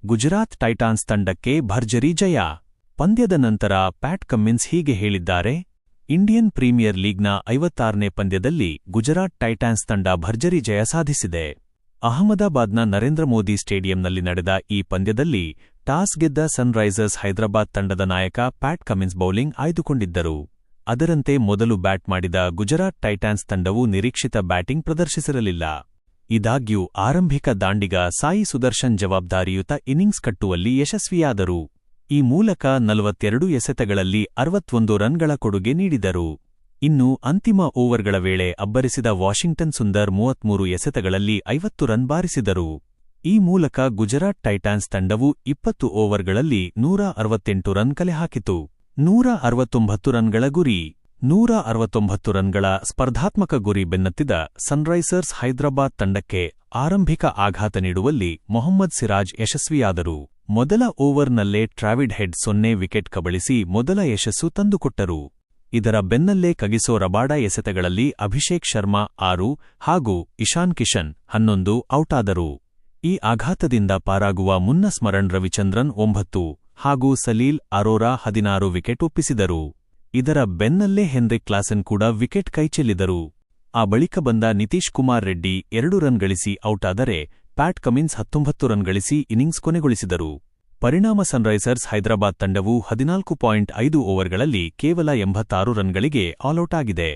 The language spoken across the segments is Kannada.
ಗುಜರಾತ್ ಟೈಟಾನ್ಸ್ ತಂಡಕ್ಕೆ ಭರ್ಜರಿ ಜಯ. ಪಂದ್ಯದ ನಂತರ ಪ್ಯಾಟ್ ಕಮ್ಮಿನ್ಸ್ ಹೀಗೆ ಹೇಳಿದ್ದಾರೆ: ಇಂಡಿಯನ್ ಪ್ರೀಮಿಯರ್ ಲೀಗ್ನ 56ನೇ ಪಂದ್ಯದಲ್ಲಿ ಗುಜರಾತ್ ಟೈಟಾನ್ಸ್ ತಂಡ ಭರ್ಜರಿ ಜಯ ಸಾಧಿಸಿದೆ. ಅಹಮದಾಬಾದ್ನ ನರೇಂದ್ರ ಮೋದಿ ಸ್ಟೇಡಿಯಂನಲ್ಲಿ ನಡೆದ ಈ ಪಂದ್ಯದಲ್ಲಿ ಟಾಸ್ ಗೆದ್ದ ಸನ್ರೈಸರ್ಸ್ ಹೈದರಾಬಾದ್ ತಂಡದ ನಾಯಕ ಪ್ಯಾಟ್ ಕಮಿನ್ಸ್ ಬೌಲಿಂಗ್ ಆಯ್ದುಕೊಂಡಿದ್ದರು. ಅದರಂತೆ ಮೊದಲು ಬ್ಯಾಟ್ ಮಾಡಿದ ಗುಜರಾತ್ ಟೈಟಾನ್ಸ್ ತಂಡವು ನಿರೀಕ್ಷಿತ ಬ್ಯಾಟಿಂಗ್ ಪ್ರದರ್ಶಿಸಿರಲಿಲ್ಲ. ಇದಾಗ್ಯೂ ಆರಂಭಿಕ ದಾಂಡಿಗ ಸಾಯಿ ಸುದರ್ಶನ್ ಜವಾಬ್ದಾರಿಯುತ ಇನ್ನಿಂಗ್ಸ್ ಕಟ್ಟುವಲ್ಲಿ ಯಶಸ್ವಿಯಾದರು. ಈ ಮೂಲಕ 42 ಎಸೆತಗಳಲ್ಲಿ 61 ರನ್ಗಳ ಕೊಡುಗೆ ನೀಡಿದರು. ಇನ್ನು ಅಂತಿಮ ಓವರ್ಗಳ ವೇಳೆ ಅಬ್ಬರಿಸಿದ ವಾಷಿಂಗ್ಟನ್ ಸುಂದರ್ 33 ಎಸೆತಗಳಲ್ಲಿ 50 ರನ್ ಬಾರಿಸಿದರು. ಈ ಮೂಲಕ ಗುಜರಾತ್ ಟೈಟಾನ್ಸ್ ತಂಡವು 20 ಓವರ್ಗಳಲ್ಲಿ 168 ರನ್ ಕಲೆಹಾಕಿತು. 169 ರನ್ಗಳ ಗುರಿ 169 ರನ್ಗಳ ಸ್ಪರ್ಧಾತ್ಮಕ ಗುರಿ ಬೆನ್ನತ್ತಿದ ಸನ್ರೈಸರ್ಸ್ ಹೈದರಾಬಾದ್ ತಂಡಕ್ಕೆ ಆರಂಭಿಕ ಆಘಾತ ನೀಡುವಲ್ಲಿ ಮೊಹಮ್ಮದ್ ಸಿರಾಜ್ ಯಶಸ್ವಿಯಾದರು. ಮೊದಲ ಓವರ್ನಲ್ಲೇ ಟ್ರಾವಿಡ್ ಹೆಡ್ 0 ವಿಕೆಟ್ ಕಬಳಿಸಿ ಮೊದಲ ಯಶಸ್ಸು ತಂದುಕೊಟ್ಟರು. ಇದರ ಬೆನ್ನಲ್ಲೇ ಕಗಿಸೋ ರಬಾಡ ಎಸೆತಗಳಲ್ಲಿ ಅಭಿಷೇಕ್ ಶರ್ಮಾ 6 ಹಾಗೂ ಇಶಾನ್ ಕಿಶನ್ 11 ಔಟಾದರು. ಈ ಆಘಾತದಿಂದ ಪಾರಾಗುವ ಮುನ್ನ ಸ್ಮರಣ್ ರವಿಚಂದ್ರನ್ 9 ಹಾಗೂ ಸಲೀಲ್ ಅರೋರಾ 16 ವಿಕೆಟ್ ಒಪ್ಪಿಸಿದರು. ಇದರ ಬೆನ್ನಲ್ಲೇ ಹೆನ್ರಿಕ್ ಕ್ಲಾಸೆನ್ ಕೂಡ ವಿಕೆಟ್ ಕೈಚೆಲ್ಲಿದರು. ಆ ಬಳಿಕ ಬಂದ ನಿತೀಶ್ ಕುಮಾರ್ ರೆಡ್ಡಿ 2 ರನ್ ಗಳಿಸಿ ಔಟಾದರೆ, ಪ್ಯಾಟ್ ಕಮಿನ್ಸ್ 19 ರನ್ ಗಳಿಸಿ ಇನ್ನಿಂಗ್ಸ್ ಕೊನೆಗೊಳಿಸಿದರು. ಪರಿಣಾಮ ಸನ್ರೈಸರ್ಸ್ ಹೈದರಾಬಾದ್ ತಂಡವು 14.5 ಓವರ್ಗಳಲ್ಲಿ ಕೇವಲ 86 ರನ್ಗಳಿಗೆ ಆಲ್ಔಟ್ ಆಗಿದೆ.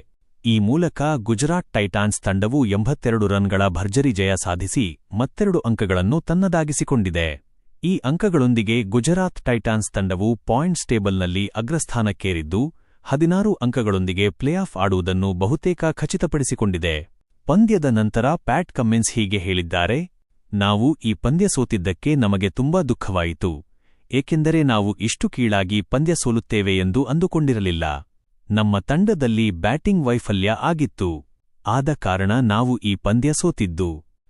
ಈ ಮೂಲಕ ಗುಜರಾತ್ ಟೈಟಾನ್ಸ್ ತಂಡವು 82 ರನ್ಗಳ ಭರ್ಜರಿ ಜಯ ಸಾಧಿಸಿ ಮತ್ತೆರಡು ಅಂಕಗಳನ್ನು ತನ್ನದಾಗಿಸಿಕೊಂಡಿದೆ. ಈ ಅಂಕಗಳೊಂದಿಗೆ ಗುಜರಾತ್ ಟೈಟಾನ್ಸ್ ತಂಡವು ಪಾಯಿಂಟ್ಸ್ ಟೇಬಲ್ನಲ್ಲಿ ಅಗ್ರಸ್ಥಾನಕ್ಕೇರಿದ್ದು 16 ಅಂಕಗಳೊಂದಿಗೆ ಪ್ಲೇಆಫ್ ಆಡುವುದನ್ನು ಬಹುತೇಕ ಖಚಿತಪಡಿಸಿಕೊಂಡಿದೆ. ಪಂದ್ಯದ ನಂತರ ಪ್ಯಾಟ್ ಕಮ್ಮಿನ್ಸ್ ಹೀಗೆ ಹೇಳಿದ್ದಾರೆ: ನಾವು ಈ ಪಂದ್ಯ ಸೋತಿದ್ದಕ್ಕೆ ನಮಗೆ ತುಂಬಾ ದುಃಖವಾಯಿತು, ಏಕೆಂದರೆ ನಾವು ಇಷ್ಟು ಕೀಳಾಗಿ ಪಂದ್ಯ ಸೋಲುತ್ತೇವೆ ಎಂದು ಅಂದುಕೊಂಡಿರಲಿಲ್ಲ. ನಮ್ಮ ತಂಡದಲ್ಲಿ ಬ್ಯಾಟಿಂಗ್ ವೈಫಲ್ಯ ಆಗಿತ್ತು. ಆದ ಕಾರಣ ನಾವು ಈ ಪಂದ್ಯ ಸೋತಿದ್ದು.